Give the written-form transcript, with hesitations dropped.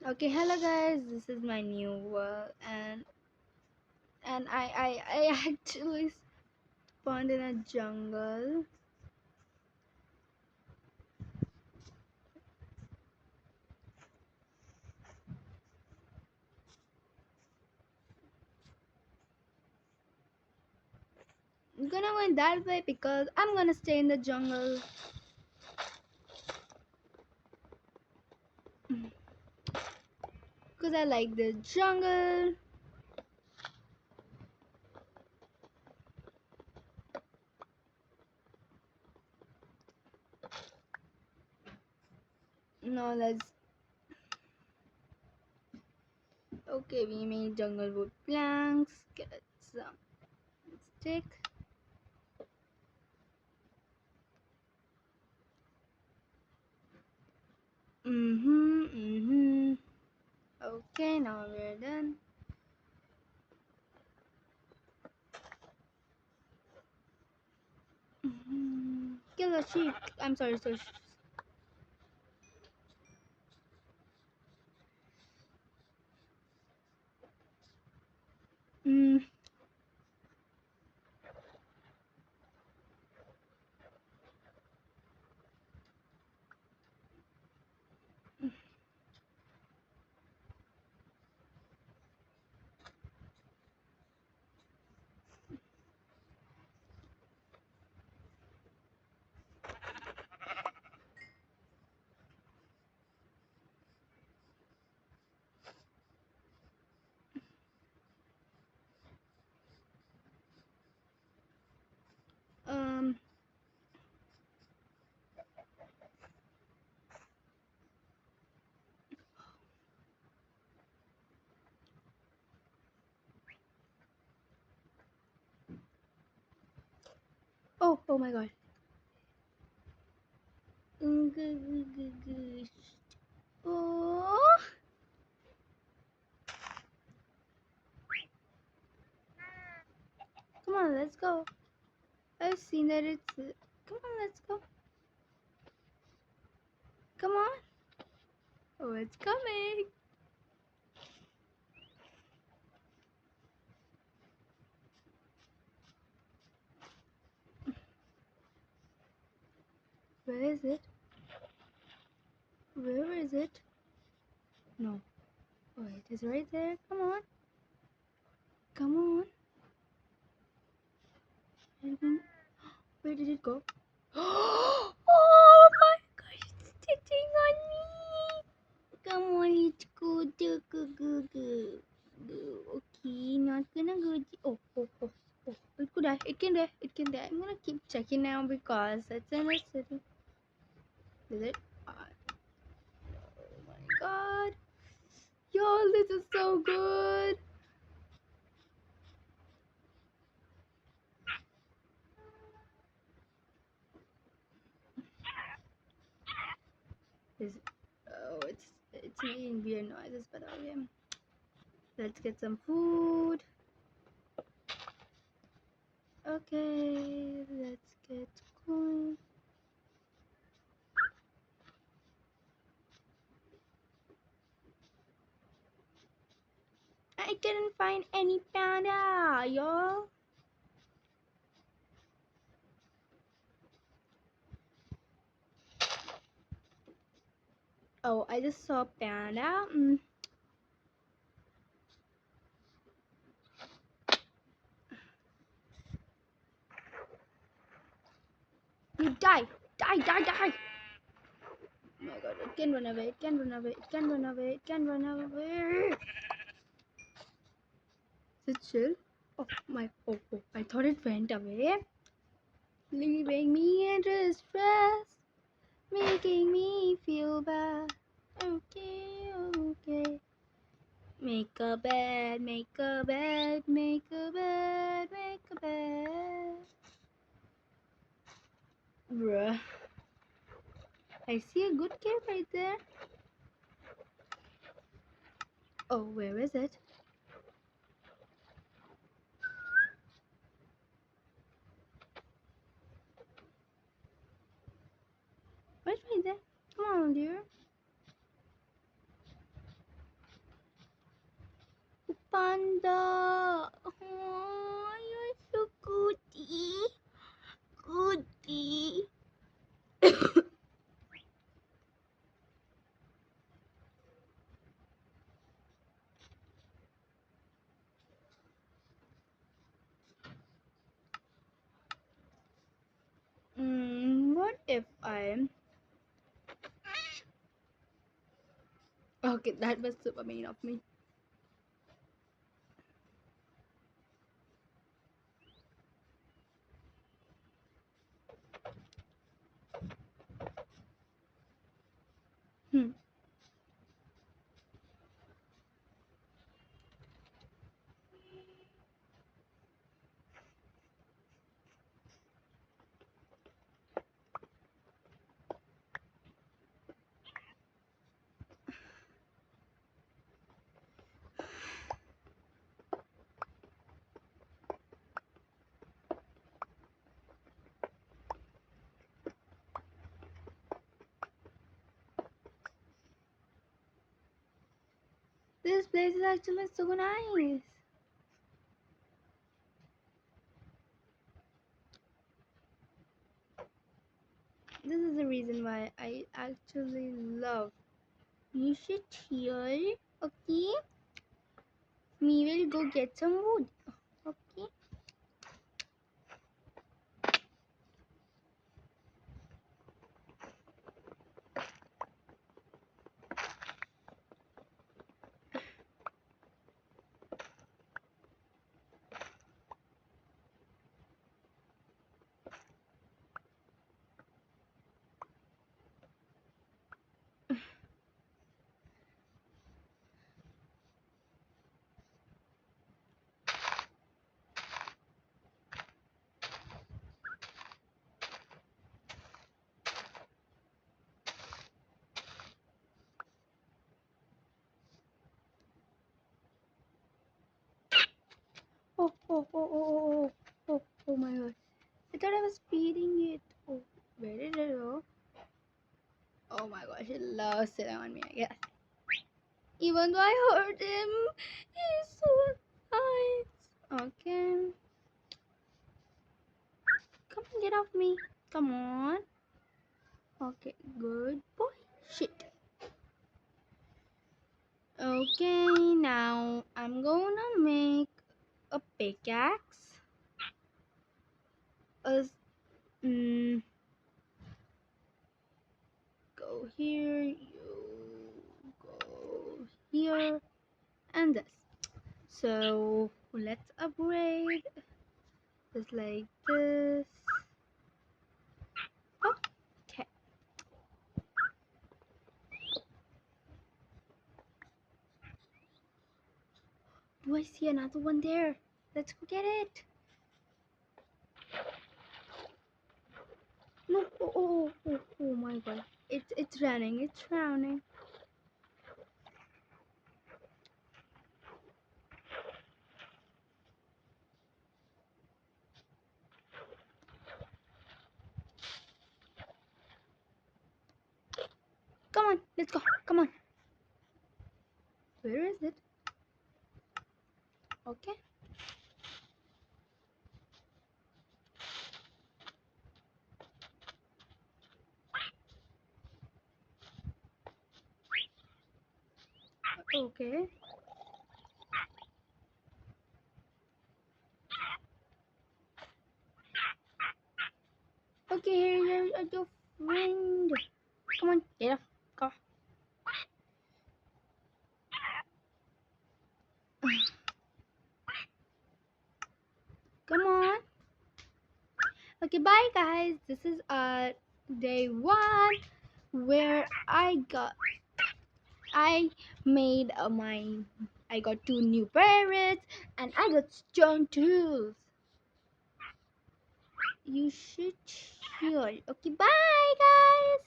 Okay, hello guys. This is my new world, and I actually spawned in a jungle. I'm gonna go in that way because I'm gonna stay in the jungle because I like the jungle. Now let's. Okay, we made jungle wood planks. Get some stick. Mm-hmm. Okay, now we're done. Kill a sheep. I'm sorry, so. Mm. Um. Oh. Oh my God. Oh, come on, let's go. I've seen that it's. Come on, let's go. Come on. Oh, it's coming. Where is it? Where is it? No. Oh, it is right there. Come on. Come on. Where did it go? Oh my gosh, it's sitting on me. Come on, let's go. Go, go, go. Go. Okay, not gonna go. Oh. It could die. It can die. It can die. I'm gonna keep checking now because it's in the city. Is it? Oh my god. Y'all, this is so good. This, oh, it's making weird noises, but okay. Let's get some food. Okay, let's get going. I didn't find any panda, y'all. Oh, I just saw panda. You die. Die. Oh my god, it can run away. It can run away. It can run away. It can run away. Is it chill? Oh my. Oh. I thought it went away. Leaving me in distress. Making me feel bad. Okay. Make a bed, make a bed, make a bed, make a bed. Bruh. I see a good cave right there. Oh, where is it? Where's right there? Come on, dear. panda. Oh, you're so goody. Goody. What if I... Okay, that was super mean of me. Hmm. This place is actually so nice. This is the reason why I actually love. You should here, okay? Me will go get some wood, okay? Oh, oh, oh, oh, oh, oh, oh, oh my god. I thought I was feeding it. Oh, where did it go? Oh my gosh, it loves sitting on me, I guess. Even though I hurt him, he's so nice. Okay. Come on, get off me. Come on. Okay, good boy. Shit. Okay, now I'm gonna make a pickaxe. A, mm, go here, you go here, and this. So let's upgrade just like this. Okay. Do I see another one there? Let's go get it. No. Oh, oh, oh, oh, oh my god. It's running. It's running. Come on. Let's go. Come on. Where is it? Okay. Okay. Okay, here your friend. Come on, get up. Go. Come on. Okay, bye guys. This is day one where I made mine. I got two new parrots and I got stone tools. You should hear. Okay, bye guys.